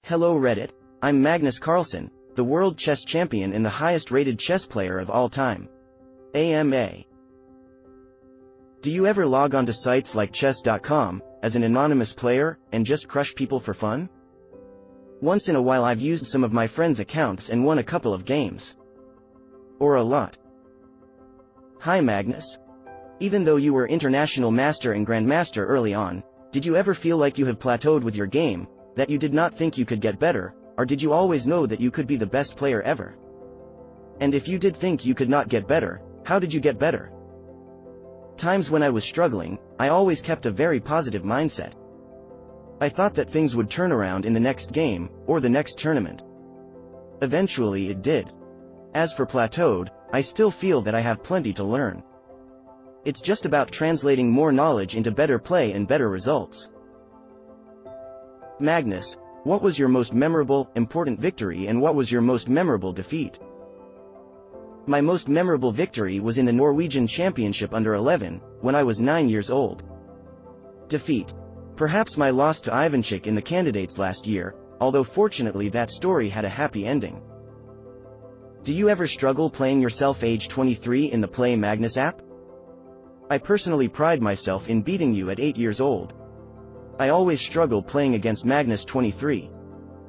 Hello Reddit, I'm Magnus Carlsen, the world chess champion and the highest-rated chess player of all time. AMA. Do you ever log onto sites like chess.com, as an anonymous player, and just crush people for fun? Once in a while I've used some of my friends' accounts and won a couple of games. Or a lot. Hi Magnus. Even though you were international master and grandmaster early on, did you ever feel like you have plateaued with your game, that you did not think you could get better, or did you always know that you could be the best player ever? And if you did think you could not get better, how did you get better? Times when I was struggling, I always kept a very positive mindset. I thought that things would turn around in the next game, or the next tournament. Eventually it did. As for plateaued, I still feel that I have plenty to learn. It's just about translating more knowledge into better play and better results. Magnus, what was your most memorable, important victory and what was your most memorable defeat? My most memorable victory was in the Norwegian Championship under 11, when I was 9 years old. Defeat. Perhaps my loss to Ivanchik in the candidates last year, although fortunately that story had a happy ending. Do you ever struggle playing yourself age 23 in the Play Magnus app? I personally pride myself in beating you at 8 years old. I always struggle playing against Magnus 23.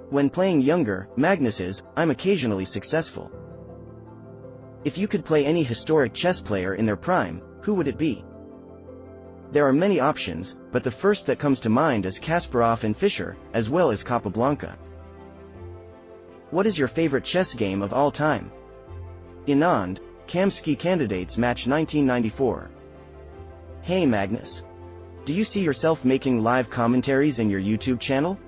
When playing younger, Magnuses, I'm occasionally successful. If you could play any historic chess player in their prime, who would it be? There are many options, but the first that comes to mind is Kasparov and Fischer, as well as Capablanca. What is your favorite chess game of all time? Anand, Kamsky Candidates Match 1994. Hey Magnus. Do you see yourself making live commentaries in your YouTube channel?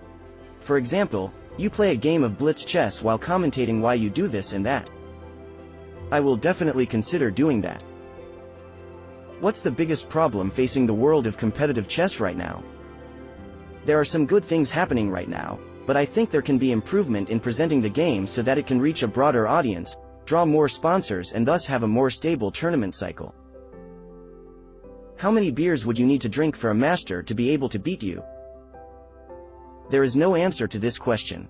For example, you play a game of blitz chess while commentating why you do this and that. I will definitely consider doing that. What's the biggest problem facing the world of competitive chess right now? There are some good things happening right now, but I think there can be improvement in presenting the game so that it can reach a broader audience, draw more sponsors and thus have a more stable tournament cycle. How many beers would you need to drink for a master to be able to beat you? There is no answer to this question.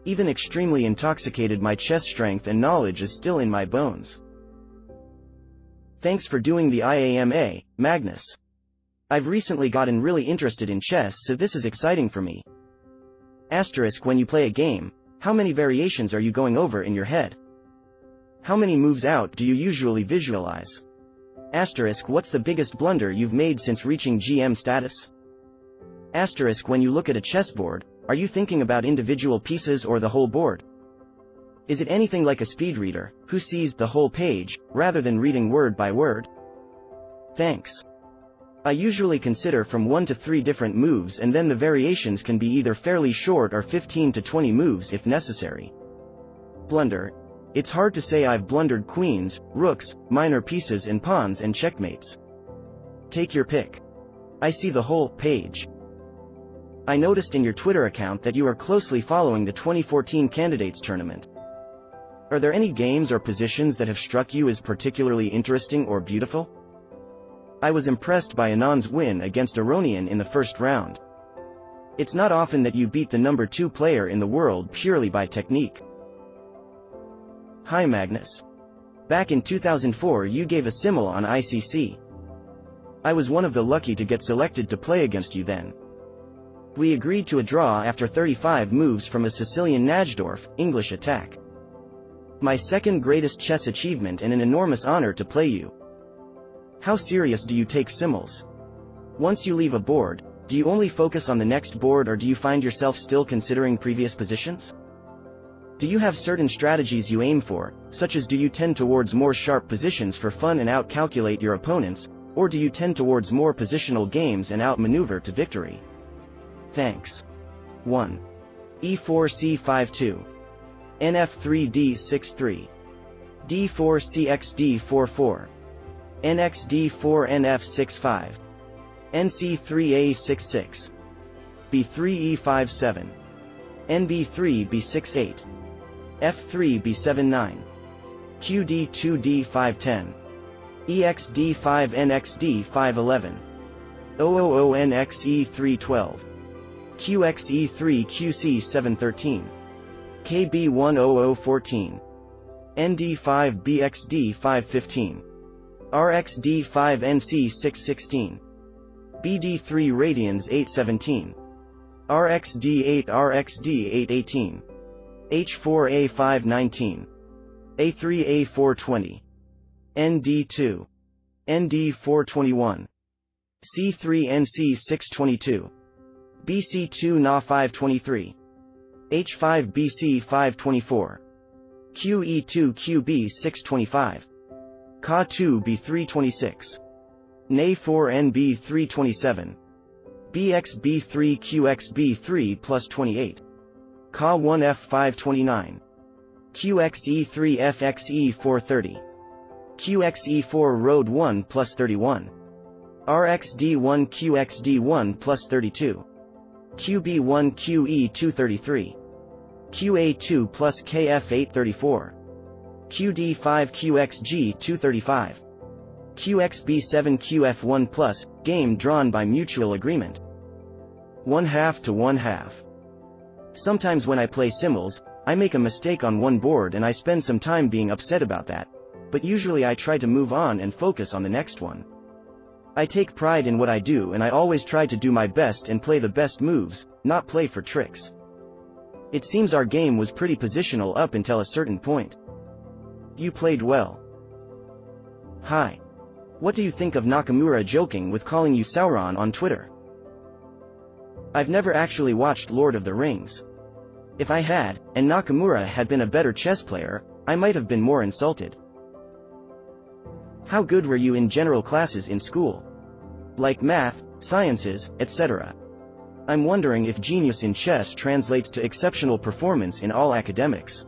Even extremely intoxicated, my chess strength and knowledge is still in my bones. Thanks for doing the IAMA, Magnus. I've recently gotten really interested in chess, so this is exciting for me. Asterisk, when you play a game, how many variations are you going over in your head? How many moves out do you usually visualize? Asterisk, what's the biggest blunder you've made since reaching GM status? Asterisk, when you look at a chessboard, are you thinking about individual pieces or the whole board? Is it anything like a speed reader, who sees the whole page, rather than reading word by word? Thanks. I usually consider from 1 to 3 different moves, and then the variations can be either fairly short or 15 to 20 moves if necessary. Blunder. It's hard to say. I've blundered queens, rooks, minor pieces and pawns and checkmates. Take your pick. I see the whole page. I noticed in your Twitter account that you are closely following the 2014 Candidates Tournament. Are there any games or positions that have struck you as particularly interesting or beautiful? I was impressed by Anand's win against Aronian in the first round. It's not often that you beat the number 2 player in the world purely by technique. Hi Magnus. Back in 2004 you gave a simul on ICC. I was one of the lucky to get selected to play against you then. We agreed to a draw after 35 moves from a Sicilian Najdorf, English attack. My second greatest chess achievement and an enormous honor to play you. How serious do you take simuls? Once you leave a board, do you only focus on the next board or do you find yourself still considering previous positions? Do you have certain strategies you aim for, such as do you tend towards more sharp positions for fun and out-calculate your opponents, or do you tend towards more positional games and out-maneuver to victory? Thanks. 1. E4 C5-2. NF3 D6-3. D4 CX D4-4. NX D4 NF6-5. NC3 A6-6. B3 E5-7. NB3 B6-8. F3 B7-9. QD2 D5-10. EXD5 NXD5-11. 000 NXE3-12. QXE3QC713. KB10014. ND5BXD515. RXD5NC616. BD3 Radians 817. RXD8 RXD818. H4A519. A3A420. ND2. ND421. C3NC622. BC2 Na523. H5BC524. QE2QB625. Ka2B326. Na4NB327. BXB3QXB3 plus 28. Ka1F529. QXE3FXE430. QXE4 Road 1 plus 31. RXD1 QXD1 plus 32. QB1 QE233. QA2 plus KF834. QD5 QXG235. QXB7 QF1 plus, game drawn by mutual agreement. 1/2 to 1/2. Sometimes when I play Simmels, I make a mistake on one board and I spend some time being upset about that, but usually I try to move on and focus on the next one. I take pride in what I do and I always try to do my best and play the best moves, not play for tricks. It seems our game was pretty positional up until a certain point. You played well. Hi. What do you think of Nakamura joking with calling you Sauron on Twitter? I've never actually watched Lord of the Rings. If I had, and Nakamura had been a better chess player, I might have been more insulted. How good were you in general classes in school? Like math, sciences, etc. I'm wondering if genius in chess translates to exceptional performance in all academics.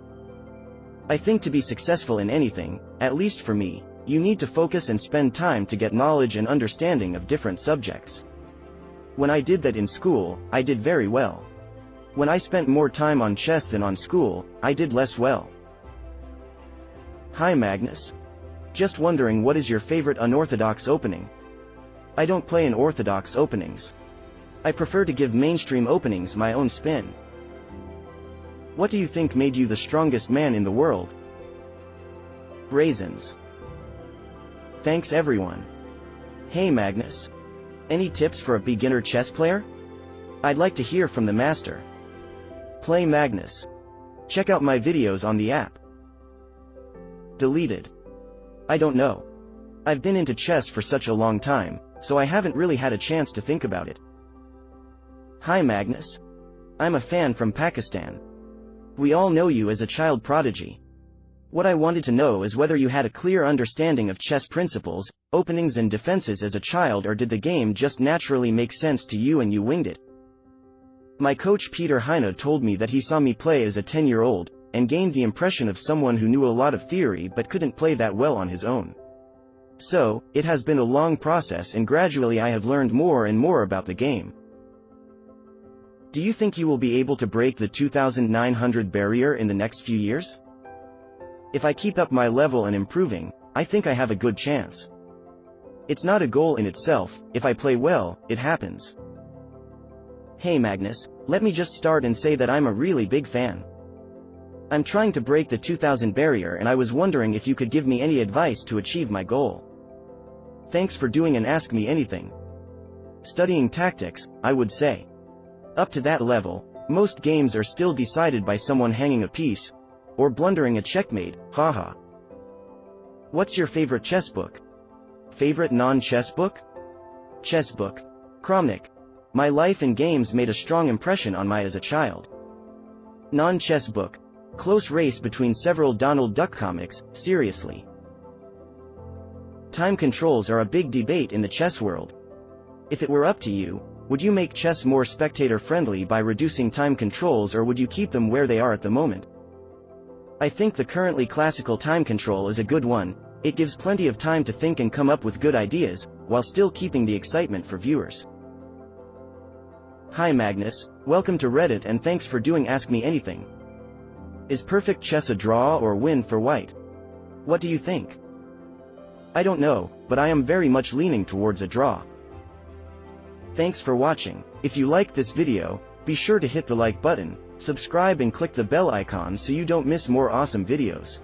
I think to be successful in anything, at least for me, you need to focus and spend time to get knowledge and understanding of different subjects. When I did that in school, I did very well. When I spent more time on chess than on school, I did less well. Hi Magnus. Just wondering, what is your favorite unorthodox opening? I don't play in orthodox openings. I prefer to give mainstream openings my own spin. What do you think made you the strongest man in the world? Raisins. Thanks everyone. Hey Magnus. Any tips for a beginner chess player? I'd like to hear from the master. Play Magnus. Check out my videos on the app. Deleted. I don't know. I've been into chess for such a long time, so I haven't really had a chance to think about it. Hi Magnus. I'm a fan from Pakistan. We all know you as a child prodigy. What I wanted to know is whether you had a clear understanding of chess principles, openings and defenses as a child, or did the game just naturally make sense to you and you winged it? My coach Peter Heine told me that he saw me play as a 10-year-old, and gained the impression of someone who knew a lot of theory but couldn't play that well on his own. So, it has been a long process and gradually I have learned more and more about the game. Do you think you will be able to break the 2,900 barrier in the next few years? If I keep up my level and improving, I think I have a good chance. It's not a goal in itself, if I play well, it happens. Hey Magnus, let me just start and say that I'm a really big fan. I'm trying to break the 2,000 barrier and I was wondering if you could give me any advice to achieve my goal. Thanks for doing an Ask Me Anything. Studying tactics, I would say. Up to that level, most games are still decided by someone hanging a piece, or blundering a checkmate, haha. What's your favorite chess book? Favorite non-chess book? Chess book. Kramnik. My life and games made a strong impression on me as a child. Non-chess book. Close race between several Donald Duck comics, seriously. Time controls are a big debate in the chess world. If it were up to you, would you make chess more spectator-friendly by reducing time controls, or would you keep them where they are at the moment? I think the currently classical time control is a good one. It gives plenty of time to think and come up with good ideas, while still keeping the excitement for viewers. Hi Magnus, welcome to Reddit and thanks for doing Ask Me Anything. Is perfect chess a draw or win for white? What do you think? I don't know, but I am very much leaning towards a draw. Thanks for watching. If you liked this video, Be sure to hit the like button, subscribe and click the bell icon so you don't miss more awesome videos.